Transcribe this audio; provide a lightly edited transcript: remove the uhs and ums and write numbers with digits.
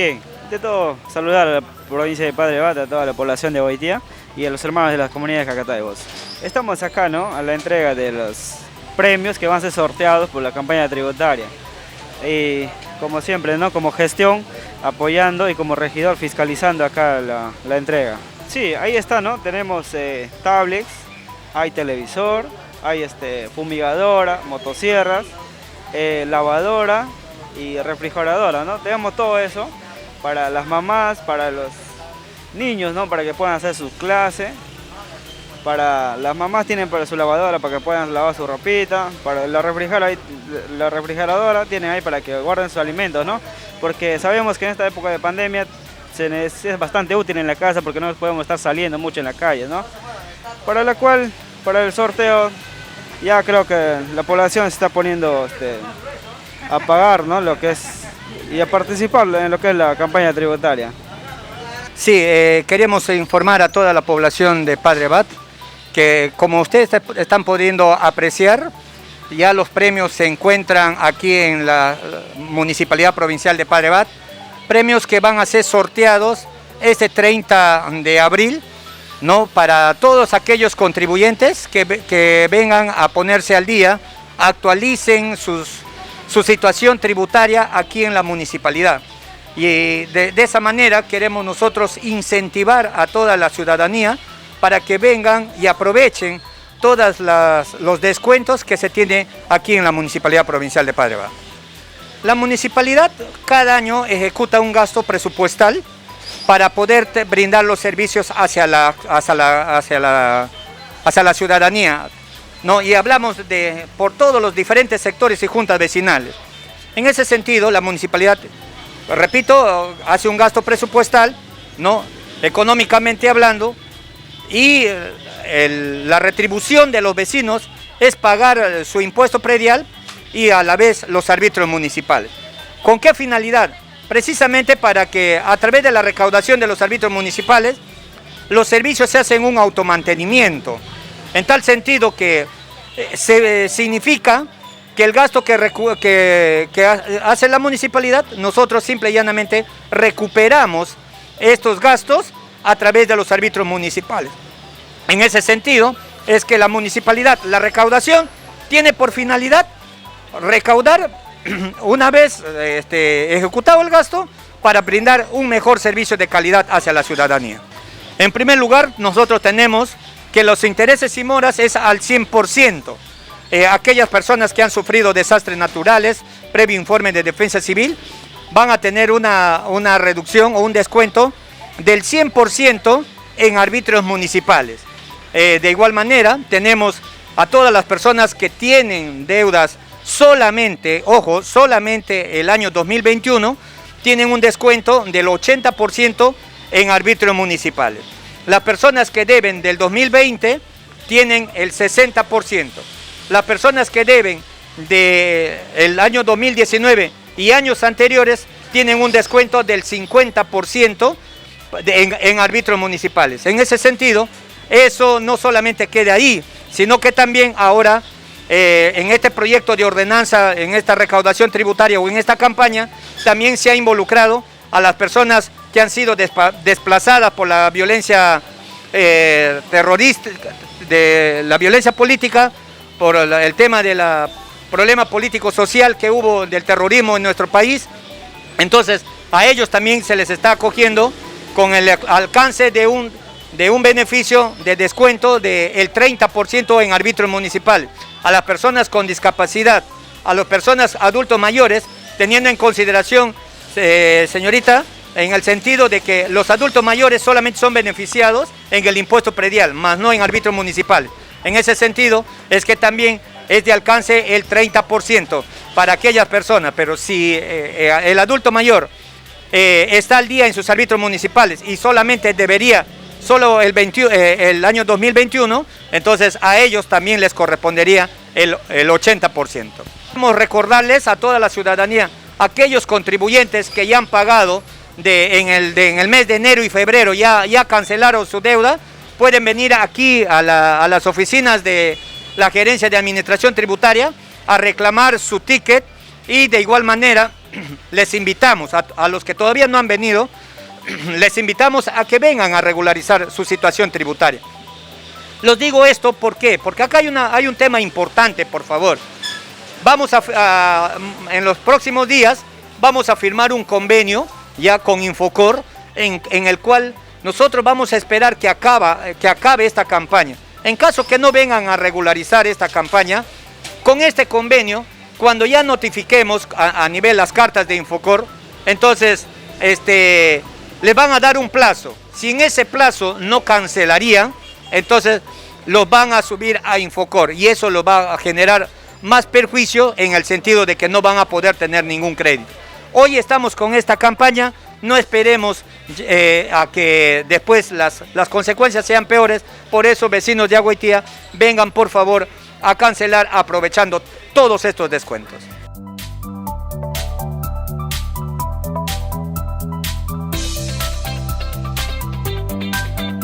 Bien, de todo saludar a la provincia de Padre Bat, a toda la población de Boitía y a los hermanos de las comunidades de Cacataybos. Estamos acá, ¿no?, a la entrega de los premios que van a ser sorteados por la campaña tributaria. Y como siempre, ¿no?, como gestión, apoyando, y como regidor fiscalizando acá la entrega. Sí, ahí está, ¿no? Tenemos tablets, hay televisor, hay fumigadora, motosierras, lavadora y refrigeradora, ¿no? Tenemos todo eso para las mamás, para los niños, ¿no?, para que puedan hacer sus clases. Para las mamás tienen para su lavadora para que puedan lavar su ropita. Para la refrigeradora tienen ahí para que guarden sus alimentos, ¿no? Porque sabemos que en esta época de pandemia es bastante útil en la casa porque no podemos estar saliendo mucho en la calle, ¿no? Para la cual, para el sorteo, ya creo que la población se está poniendo a pagar, ¿no?, lo que es, y a participar en lo que es la campaña tributaria. Sí, queremos informar a toda la población de Padre Bat que, como ustedes están pudiendo apreciar, ya los premios se encuentran aquí en la Municipalidad Provincial de Padre Bat, premios que van a ser sorteados este 30 de abril, ¿no?, para todos aquellos contribuyentes que vengan a ponerse al día, actualicen su situación tributaria aquí en la municipalidad. Y de esa manera queremos nosotros incentivar a toda la ciudadanía para que vengan y aprovechen todos los descuentos que se tiene aquí en la Municipalidad Provincial de Padre Bat. La municipalidad cada año ejecuta un gasto presupuestal para poder brindar los servicios hacia la ciudadanía, ¿no? Y hablamos por todos los diferentes sectores y juntas vecinales. En ese sentido, la municipalidad, repito, hace un gasto presupuestal, ¿no?, económicamente hablando, y la retribución de los vecinos es pagar su impuesto predial y a la vez los arbitrios municipales. ¿Con qué finalidad? Precisamente para que a través de la recaudación de los arbitrios municipales los servicios se hacen un automantenimiento, en tal sentido que significa que el gasto que hace la municipalidad, nosotros simple y llanamente recuperamos estos gastos a través de los arbitrios municipales. En ese sentido es que la municipalidad, la recaudación, tiene por finalidad recaudar una vez ejecutado el gasto para brindar un mejor servicio de calidad hacia la ciudadanía. En primer lugar, nosotros tenemos que los intereses y moras es al 100%. Aquellas personas que han sufrido desastres naturales, previo informe de Defensa Civil, van a tener una reducción o un descuento del 100% en arbitrios municipales. De igual manera, tenemos a todas las personas que tienen deudas solamente, ojo, solamente el año 2021, tienen un descuento del 80% en arbitrios municipales. Las personas que deben del 2020 tienen el 60%. Las personas que deben del año 2019 y años anteriores tienen un descuento del 50% en arbitrios municipales. En ese sentido, eso no solamente queda ahí, sino que también ahora en este proyecto de ordenanza, en esta recaudación tributaria o en esta campaña, también se ha involucrado a las personas que han sido desplazadas por la violencia terrorista, de la violencia política, por el tema del problema político-social que hubo del terrorismo en nuestro país. Entonces, a ellos también se les está acogiendo con el alcance de un beneficio de descuento del 30% en arbitrios municipales. A las personas con discapacidad, a las personas adultos mayores, teniendo en consideración, señorita, en el sentido de que los adultos mayores solamente son beneficiados en el impuesto predial, más no en arbitrios municipales. En ese sentido es que también es de alcance el 30% para aquellas personas, pero si el adulto mayor está al día en sus arbitrios municipales y solamente debería solo el año 2021, entonces a ellos también les correspondería el 80%. Queremos recordarles a toda la ciudadanía, aquellos contribuyentes que ya han pagado en el mes de enero y febrero, ya cancelaron su deuda, pueden venir aquí a las oficinas de la Gerencia de Administración Tributaria a reclamar su ticket y de igual manera les invitamos a los que todavía no han venido, les invitamos a que vengan a regularizar su situación tributaria. Los digo esto, ¿por qué? Porque acá hay un tema importante, por favor. En los próximos días vamos a firmar un convenio ya con Infocor en el cual nosotros vamos a esperar que acabe esta campaña. En caso que no vengan a regularizar esta campaña, con este convenio, cuando ya notifiquemos a nivel las cartas de Infocor, entonces les van a dar un plazo. Si en ese plazo no cancelarían, entonces los van a subir a Infocor y eso los va a generar más perjuicio en el sentido de que no van a poder tener ningún crédito. Hoy estamos con esta campaña, no esperemos a que después las consecuencias sean peores. Por eso, vecinos de Agua y Tía, vengan por favor a cancelar aprovechando todos estos descuentos.